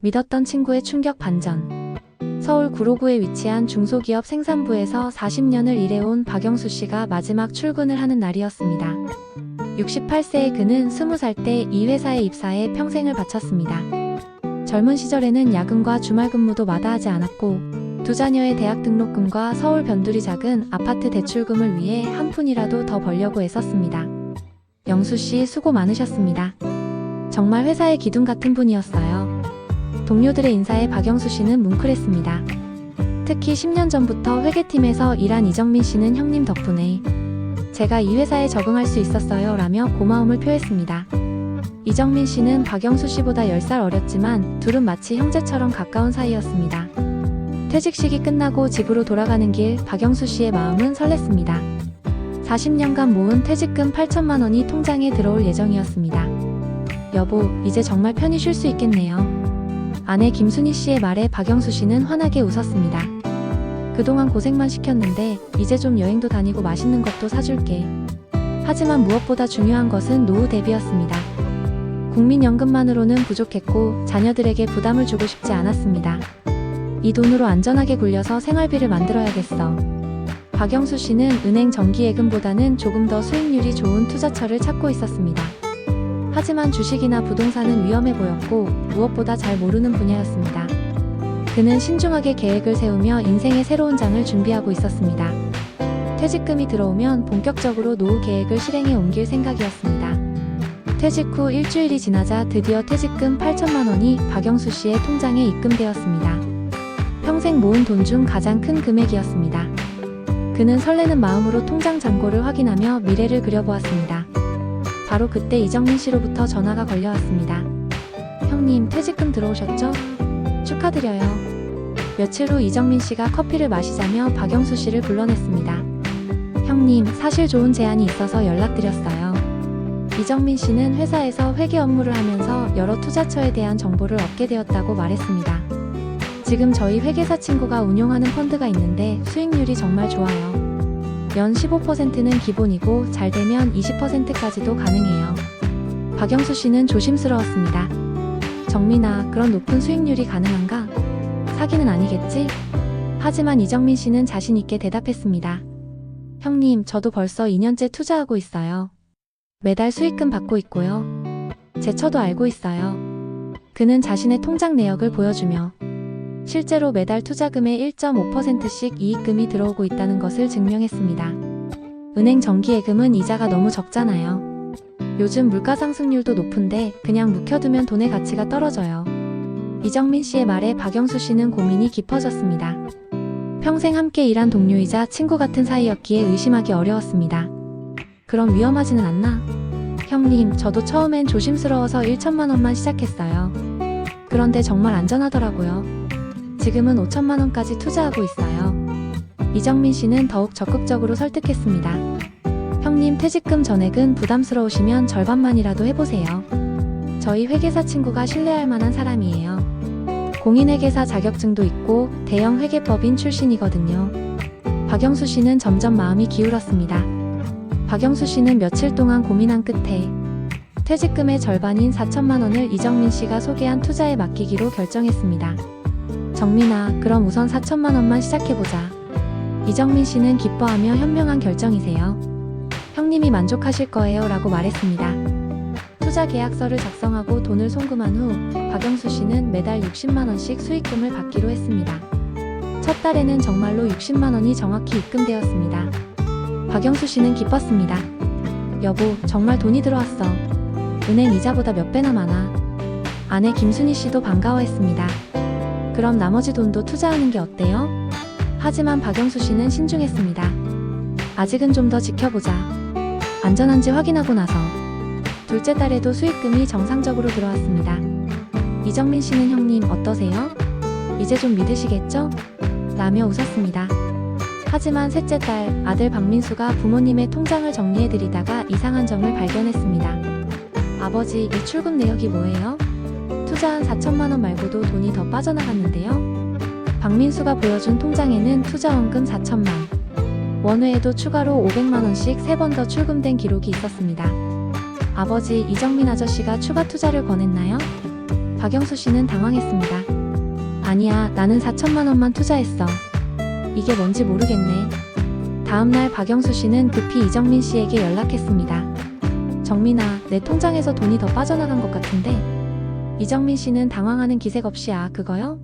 믿었던 친구의 충격 반전. 서울 구로구에 위치한 중소기업 생산부에서 40년을 일해온 박영수 씨가 마지막 출근을 하는 날이었습니다. 68세의 그는 20살 때 이 회사에 입사해 평생을 바쳤습니다. 젊은 시절에는 야근과 주말 근무도 마다하지 않았고 두 자녀의 대학 등록금과 서울 변두리 작은 아파트 대출금을 위해 한 푼이라도 더 벌려고 애썼습니다. 영수 씨 수고 많으셨습니다. 정말 회사의 기둥 같은 분이었어요. 동료들의 인사에 박영수 씨는 뭉클했습니다. 특히 10년 전부터 회계팀에서 일한 이정민 씨는 형님 덕분에 제가 이 회사에 적응할 수 있었어요 라며 고마움을 표했습니다. 이정민 씨는 박영수 씨보다 10살 어렸지만 둘은 마치 형제처럼 가까운 사이였습니다. 퇴직 시기 끝나고 집으로 돌아가는 길 박영수 씨의 마음은 설렜습니다. 40년간 모은 퇴직금 8천만 원이 통장에 들어올 예정이었습니다. 여보, 이제 정말 편히 쉴 수 있겠네요. 아내 김순희 씨의 말에 박영수 씨는 환하게 웃었습니다. 그동안 고생만 시켰는데 이제 좀 여행도 다니고 맛있는 것도 사줄게. 하지만 무엇보다 중요한 것은 노후 대비였습니다. 국민연금만으로는 부족했고 자녀들에게 부담을 주고 싶지 않았습니다. 이 돈으로 안전하게 굴려서 생활비를 만들어야겠어. 박영수 씨는 은행 정기예금보다는 조금 더 수익률이 좋은 투자처를 찾고 있었습니다. 하지만 주식이나 부동산은 위험해 보였고 무엇보다 잘 모르는 분야였습니다. 그는 신중하게 계획을 세우며 인생의 새로운 장을 준비하고 있었습니다. 퇴직금이 들어오면 본격적으로 노후 계획을 실행해 옮길 생각이었습니다. 퇴직 후 일주일이 지나자 드디어 퇴직금 8천만 원이 박영수 씨의 통장에 입금되었습니다. 평생 모은 돈 중 가장 큰 금액이었습니다. 그는 설레는 마음으로 통장 잔고를 확인하며 미래를 그려보았습니다. 바로 그때 이정민 씨로부터 전화가 걸려왔습니다. 형님, 퇴직금 들어오셨죠? 축하드려요. 며칠 후 이정민 씨가 커피를 마시자며 박영수 씨를 불러냈습니다. 형님, 사실 좋은 제안이 있어서 연락드렸어요. 이정민 씨는 회사에서 회계 업무를 하면서 여러 투자처에 대한 정보를 얻게 되었다고 말했습니다. 지금 저희 회계사 친구가 운용하는 펀드가 있는데 수익률이 정말 좋아요. 연 15%는 기본이고 잘 되면 20%까지도 가능해요. 박영수 씨는 조심스러웠습니다. 정민아, 그런 높은 수익률이 가능한가? 사기는 아니겠지? 하지만 이정민 씨는 자신 있게 대답했습니다. 형님, 저도 벌써 2년째 투자하고 있어요. 매달 수익금 받고 있고요. 제처도 알고 있어요. 그는 자신의 통장 내역을 보여주며 실제로 매달 투자금의 1.5%씩 이익금이 들어오고 있다는 것을 증명했습니다. 은행 정기예금은 이자가 너무 적잖아요. 요즘 물가 상승률도 높은데 그냥 묵혀두면 돈의 가치가 떨어져요. 이정민 씨의 말에 박영수 씨는 고민이 깊어졌습니다. 평생 함께 일한 동료이자 친구 같은 사이였기에 의심하기 어려웠습니다. 그럼 위험하지는 않나? 형님, 저도 처음엔 조심스러워서 1천만 원만 시작했어요. 그런데 정말 안전하더라고요. 지금은 5천만 원까지 투자하고 있어요. 이정민 씨는 더욱 적극적으로 설득했습니다. 형님, 퇴직금 전액은 부담스러우시면 절반만이라도 해보세요. 저희 회계사 친구가 신뢰할 만한 사람이에요. 공인회계사 자격증도 있고 대형 회계법인 출신이거든요. 박영수 씨는 점점 마음이 기울었습니다. 박영수 씨는 며칠 동안 고민한 끝에 퇴직금의 절반인 4천만 원을 이정민 씨가 소개한 투자에 맡기기로 결정했습니다. 정민아, 그럼 우선 4천만 원만 시작해보자. 이정민 씨는 기뻐하며 현명한 결정이세요. 형님이 만족하실 거예요 라고 말했습니다. 투자 계약서를 작성하고 돈을 송금한 후 박영수 씨는 매달 60만 원씩 수익금을 받기로 했습니다. 첫 달에는 정말로 60만 원이 정확히 입금되었습니다. 박영수 씨는 기뻤습니다. 여보, 정말 돈이 들어왔어. 은행 이자보다 몇 배나 많아. 아내 김순희 씨도 반가워했습니다. 그럼 나머지 돈도 투자하는 게 어때요? 하지만 박영수 씨는 신중했습니다. 아직은 좀 더 지켜보자. 안전한지 확인하고 나서. 둘째 달에도 수익금이 정상적으로 들어왔습니다. 이정민 씨는 형님 어떠세요? 이제 좀 믿으시겠죠? 라며 웃었습니다. 하지만 셋째 달 아들 박민수가 부모님의 통장을 정리해드리다가 이상한 점을 발견했습니다. 아버지, 이 출금 내역이 뭐예요? 투자한 4천만 원 말고도 돈이 더 빠져나갔는데요. 박민수가 보여준 통장에는 투자원금 4천만 원 외에도 추가로 500만 원씩 3번 더 출금된 기록이 있었습니다. 아버지, 이정민 아저씨가 추가 투자를 권했나요? 박영수 씨는 당황했습니다. 아니야, 나는 4천만 원만 투자했어. 이게 뭔지 모르겠네. 다음날 박영수 씨는 급히 이정민 씨에게 연락했습니다. 정민아, 내 통장에서 돈이 더 빠져나간 것 같은데? 이정민 씨는 당황하는 기색 없이 그거요?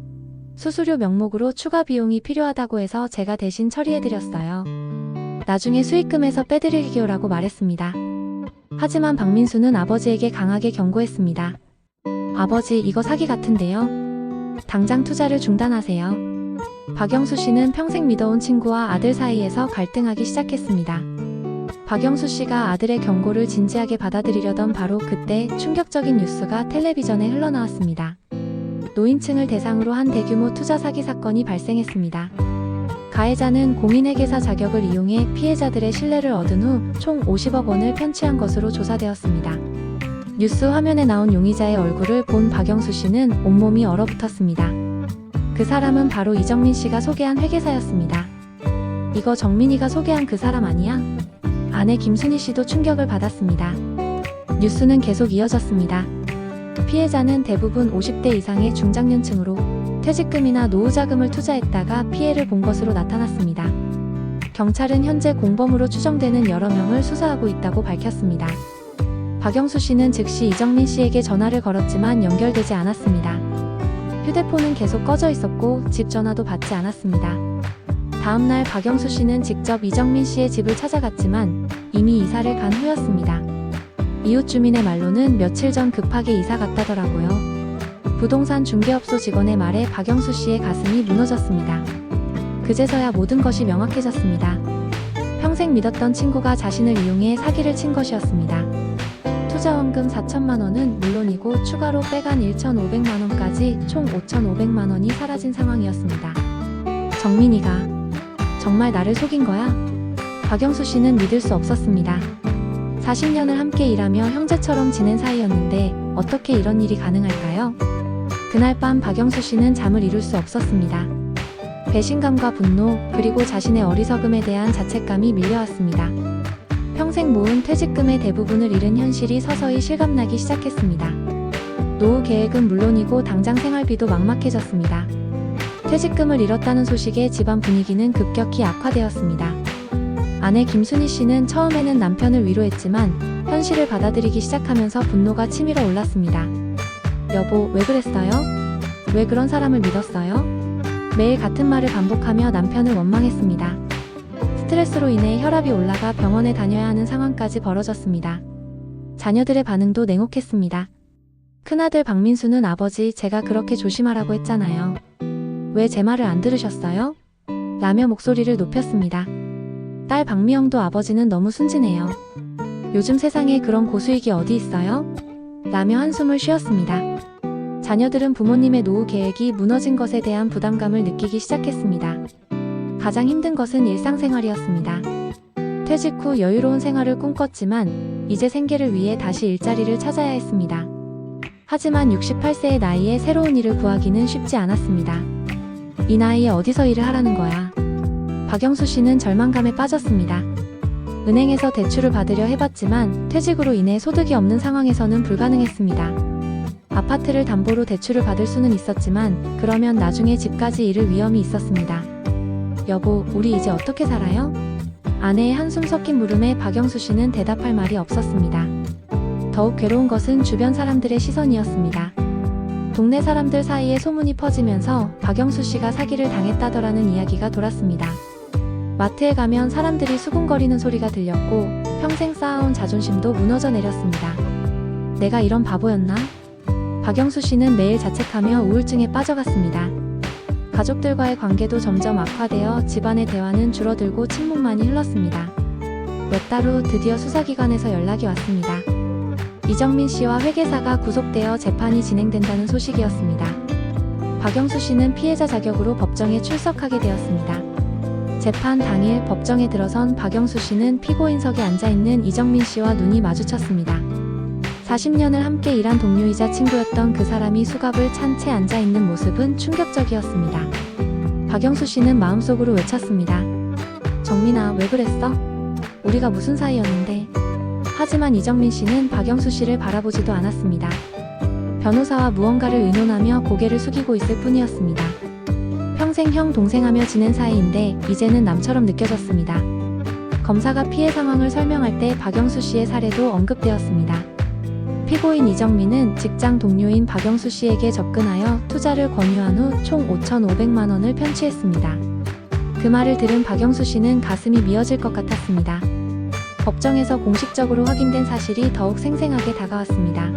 수수료 명목으로 추가 비용이 필요하다고 해서 제가 대신 처리해드렸어요. 나중에 수익금에서 빼드릴게요라고 말했습니다. 하지만 박민수는 아버지에게 강하게 경고했습니다. 아버지, 이거 사기 같은데요? 당장 투자를 중단하세요. 박영수 씨는 평생 믿어온 친구와 아들 사이에서 갈등하기 시작했습니다. 박영수 씨가 아들의 경고를 진지하게 받아들이려던 바로 그때 충격적인 뉴스가 텔레비전에 흘러나왔습니다. 노인층을 대상으로 한 대규모 투자 사기 사건이 발생했습니다. 가해자는 공인회계사 자격을 이용해 피해자들의 신뢰를 얻은 후 총 50억 원을 편취한 것으로 조사되었습니다. 뉴스 화면에 나온 용의자의 얼굴을 본 박영수 씨는 온몸이 얼어붙었습니다. 그 사람은 바로 이정민 씨가 소개한 회계사였습니다. 이거 정민이가 소개한 그 사람 아니야? 아내 김순희 씨도 충격을 받았습니다. 뉴스는 계속 이어졌습니다. 피해자는 대부분 50대 이상의 중장년층으로 퇴직금이나 노후자금을 투자했다가 피해를 본 것으로 나타났습니다. 경찰은 현재 공범으로 추정되는 여러 명을 수사하고 있다고 밝혔습니다. 박영수 씨는 즉시 이정민 씨에게 전화를 걸었지만 연결되지 않았습니다. 휴대폰은 계속 꺼져 있었고 집 전화도 받지 않았습니다. 다음날 박영수 씨는 직접 이정민 씨의 집을 찾아갔지만 이미 이사를 간 후였습니다. 이웃 주민의 말로는 며칠 전 급하게 이사 갔다더라고요. 부동산 중개업소 직원의 말에 박영수 씨의 가슴이 무너졌습니다. 그제서야 모든 것이 명확해졌습니다. 평생 믿었던 친구가 자신을 이용해 사기를 친 것이었습니다. 투자원금 4천만 원은 물론이고 추가로 빼간 1,500만 원까지 총 5,500만 원이 사라진 상황이었습니다. 정민이가 정말 나를 속인 거야? 박영수 씨는 믿을 수 없었습니다. 40년을 함께 일하며 형제처럼 지낸 사이였는데 어떻게 이런 일이 가능할까요? 그날 밤 박영수 씨는 잠을 이룰 수 없었습니다. 배신감과 분노, 그리고 자신의 어리석음에 대한 자책감이 밀려왔습니다. 평생 모은 퇴직금의 대부분을 잃은 현실이 서서히 실감나기 시작했습니다. 노후 계획은 물론이고 당장 생활비도 막막해졌습니다. 퇴직금을 잃었다는 소식에 집안 분위기는 급격히 악화되었습니다. 아내 김순희 씨는 처음에는 남편을 위로했지만 현실을 받아들이기 시작하면서 분노가 치밀어 올랐습니다. 여보, 왜 그랬어요? 왜 그런 사람을 믿었어요? 매일 같은 말을 반복하며 남편을 원망했습니다. 스트레스로 인해 혈압이 올라가 병원에 다녀야 하는 상황까지 벌어졌습니다. 자녀들의 반응도 냉혹했습니다. 큰아들 박민수는 아버지, 제가 그렇게 조심하라고 했잖아요. 왜 제 말을 안 들으셨어요? 라며 목소리를 높였습니다. 딸 박미영도 아버지는 너무 순진해요. 요즘 세상에 그런 고수익이 어디 있어요? 라며 한숨을 쉬었습니다. 자녀들은 부모님의 노후 계획이 무너진 것에 대한 부담감을 느끼기 시작했습니다. 가장 힘든 것은 일상생활이었습니다. 퇴직 후 여유로운 생활을 꿈꿨지만 이제 생계를 위해 다시 일자리를 찾아야 했습니다. 하지만 68세의 나이에 새로운 일을 구하기는 쉽지 않았습니다. 이 나이에 어디서 일을 하라는 거야? 박영수 씨는 절망감에 빠졌습니다. 은행에서 대출을 받으려 해봤지만 퇴직으로 인해 소득이 없는 상황에서는 불가능했습니다. 아파트를 담보로 대출을 받을 수는 있었지만 그러면 나중에 집까지 잃을 위험이 있었습니다. 여보, 우리 이제 어떻게 살아요? 아내의 한숨 섞인 물음에 박영수 씨는 대답할 말이 없었습니다. 더욱 괴로운 것은 주변 사람들의 시선이었습니다. 동네 사람들 사이에 소문이 퍼지면서 박영수 씨가 사기를 당했다더라는 이야기가 돌았습니다. 마트에 가면 사람들이 수군거리는 소리가 들렸고 평생 쌓아온 자존심도 무너져 내렸습니다. 내가 이런 바보였나? 박영수 씨는 매일 자책하며 우울증에 빠져갔습니다. 가족들과의 관계도 점점 악화되어 집안의 대화는 줄어들고 침묵만이 흘렀습니다. 몇 달 후 드디어 수사기관에서 연락이 왔습니다. 이정민 씨와 회계사가 구속되어 재판이 진행된다는 소식이었습니다. 박영수 씨는 피해자 자격으로 법정에 출석하게 되었습니다. 재판 당일 법정에 들어선 박영수 씨는 피고인석에 앉아있는 이정민 씨와 눈이 마주쳤습니다. 40년을 함께 일한 동료이자 친구였던 그 사람이 수갑을 찬 채 앉아있는 모습은 충격적이었습니다. 박영수 씨는 마음속으로 외쳤습니다. 정민아, 왜 그랬어? 우리가 무슨 사이였는데. 하지만 이정민 씨는 박영수 씨를 바라보지도 않았습니다. 변호사와 무언가를 의논하며 고개를 숙이고 있을 뿐이었습니다. 평생 형 동생하며 지낸 사이인데 이제는 남처럼 느껴졌습니다. 검사가 피해 상황을 설명할 때 박영수 씨의 사례도 언급되었습니다. 피고인 이정민은 직장 동료인 박영수 씨에게 접근하여 투자를 권유한 후 총 5,500만 원을 편취했습니다. 그 말을 들은 박영수 씨는 가슴이 미어질 것 같았습니다. 법정에서 공식적으로 확인된 사실이 더욱 생생하게 다가왔습니다.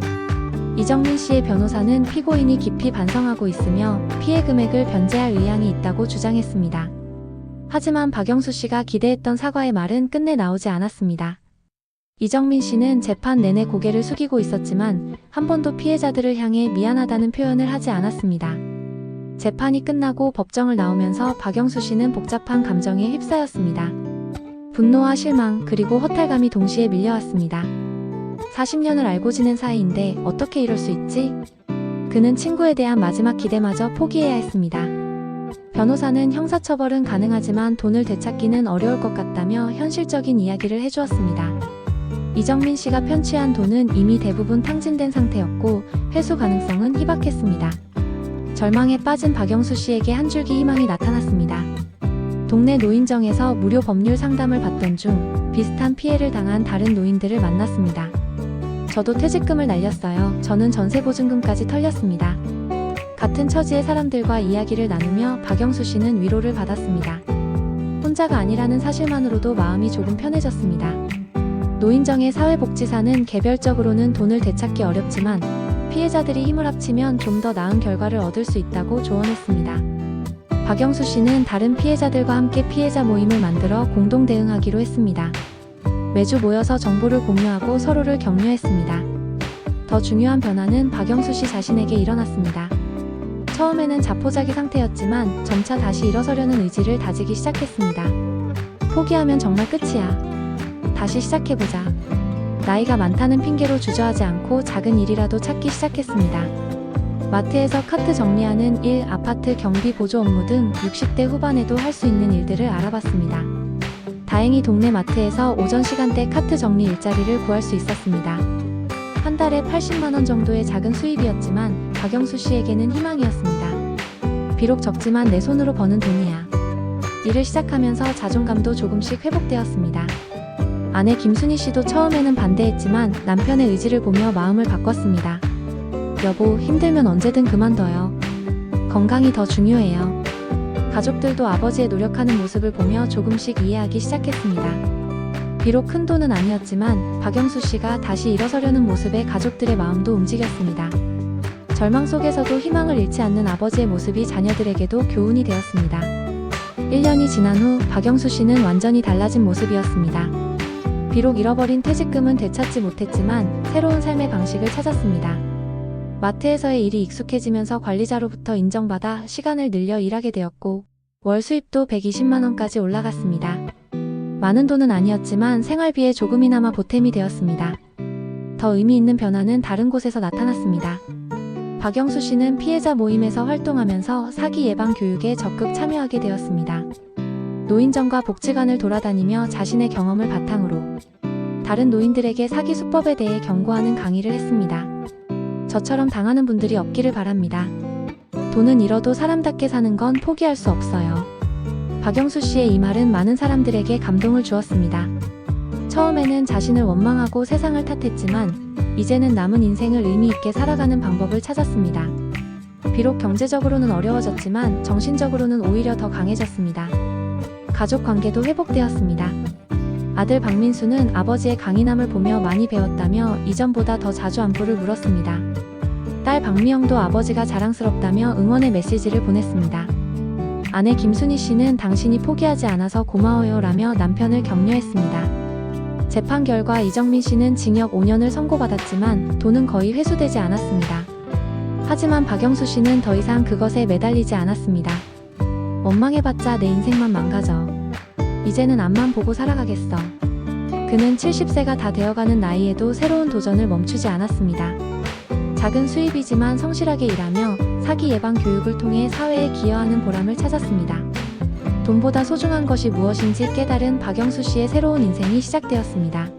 이정민 씨의 변호사는 피고인이 깊이 반성하고 있으며 피해 금액을 변제할 의향이 있다고 주장했습니다. 하지만 박영수 씨가 기대했던 사과의 말은 끝내 나오지 않았습니다. 이정민 씨는 재판 내내 고개를 숙이고 있었지만 한 번도 피해자들을 향해 미안하다는 표현을 하지 않았습니다. 재판이 끝나고 법정을 나오면서 박영수 씨는 복잡한 감정에 휩싸였습니다. 분노와 실망 그리고 허탈감이 동시에 밀려왔습니다. 40년을 알고 지낸 사이인데 어떻게 이럴 수 있지? 그는 친구에 대한 마지막 기대마저 포기해야 했습니다. 변호사는 형사처벌은 가능하지만 돈을 되찾기는 어려울 것 같다며 현실적인 이야기를 해주었습니다. 이정민 씨가 편취한 돈은 이미 대부분 탕진된 상태였고 회수 가능성은 희박했습니다. 절망에 빠진 박영수 씨에게 한 줄기 희망이 나타났습니다. 동네 노인정에서 무료 법률 상담을 받던 중 비슷한 피해를 당한 다른 노인들을 만났습니다. 저도 퇴직금을 날렸어요. 저는 전세보증금까지 털렸습니다. 같은 처지의 사람들과 이야기를 나누며 박영수 씨는 위로를 받았습니다. 혼자가 아니라는 사실만으로도 마음이 조금 편해졌습니다. 노인정의 사회복지사는 개별적으로는 돈을 되찾기 어렵지만 피해자들이 힘을 합치면 좀 더 나은 결과를 얻을 수 있다고 조언했습니다. 박영수 씨는 다른 피해자들과 함께 피해자 모임을 만들어 공동 대응하기로 했습니다. 매주 모여서 정보를 공유하고 서로를 격려했습니다. 더 중요한 변화는 박영수 씨 자신에게 일어났습니다. 처음에는 자포자기 상태였지만 점차 다시 일어서려는 의지를 다지기 시작했습니다. 포기하면 정말 끝이야. 다시 시작해보자. 나이가 많다는 핑계로 주저하지 않고 작은 일이라도 찾기 시작했습니다. 마트에서 카트 정리하는 일, 아파트 경비 보조 업무 등 60대 후반에도 할 수 있는 일들을 알아봤습니다. 다행히 동네 마트에서 오전 시간대 카트 정리 일자리를 구할 수 있었습니다. 한 달에 80만 원 정도의 작은 수입이었지만 박영수 씨에게는 희망이었습니다. 비록 적지만 내 손으로 버는 돈이야. 일을 시작하면서 자존감도 조금씩 회복되었습니다. 아내 김순희 씨도 처음에는 반대했지만 남편의 의지를 보며 마음을 바꿨습니다. 여보, 힘들면 언제든 그만둬요. 건강이 더 중요해요. 가족들도 아버지의 노력하는 모습을 보며 조금씩 이해하기 시작했습니다. 비록 큰 돈은 아니었지만 박영수 씨가 다시 일어서려는 모습에 가족들의 마음도 움직였습니다. 절망 속에서도 희망을 잃지 않는 아버지의 모습이 자녀들에게도 교훈이 되었습니다. 1년이 지난 후 박영수 씨는 완전히 달라진 모습이었습니다. 비록 잃어버린 퇴직금은 되찾지 못했지만 새로운 삶의 방식을 찾았습니다. 마트에서의 일이 익숙해지면서 관리자로부터 인정받아 시간을 늘려 일하게 되었고 월 수입도 120만 원까지 올라갔습니다. 많은 돈은 아니었지만 생활비에 조금이나마 보탬이 되었습니다. 더 의미 있는 변화는 다른 곳에서 나타났습니다. 박영수 씨는 피해자 모임에서 활동하면서 사기 예방 교육에 적극 참여하게 되었습니다. 노인정과 복지관을 돌아다니며 자신의 경험을 바탕으로 다른 노인들에게 사기 수법에 대해 경고하는 강의를 했습니다. 저처럼 당하는 분들이 없기를 바랍니다. 돈은 잃어도 사람답게 사는 건 포기할 수 없어요. 박영수 씨의 이 말은 많은 사람들에게 감동을 주었습니다. 처음에는 자신을 원망하고 세상을 탓했지만 이제는 남은 인생을 의미 있게 살아가는 방법을 찾았습니다. 비록 경제적으로는 어려워졌지만 정신적으로는 오히려 더 강해졌습니다. 가족 관계도 회복되었습니다. 아들 박민수는 아버지의 강인함을 보며 많이 배웠다며 이전보다 더 자주 안부를 물었습니다. 딸 박미영도 아버지가 자랑스럽다며 응원의 메시지를 보냈습니다. 아내 김순희 씨는 당신이 포기하지 않아서 고마워요 라며 남편을 격려했습니다. 재판 결과 이정민 씨는 징역 5년을 선고받았지만 돈은 거의 회수되지 않았습니다. 하지만 박영수 씨는 더 이상 그것에 매달리지 않았습니다. 원망해봤자 내 인생만 망가져. 이제는 앞만 보고 살아가겠어. 그는 70세가 다 되어가는 나이에도 새로운 도전을 멈추지 않았습니다. 작은 수입이지만 성실하게 일하며 사기 예방 교육을 통해 사회에 기여하는 보람을 찾았습니다. 돈보다 소중한 것이 무엇인지 깨달은 박영수 씨의 새로운 인생이 시작되었습니다.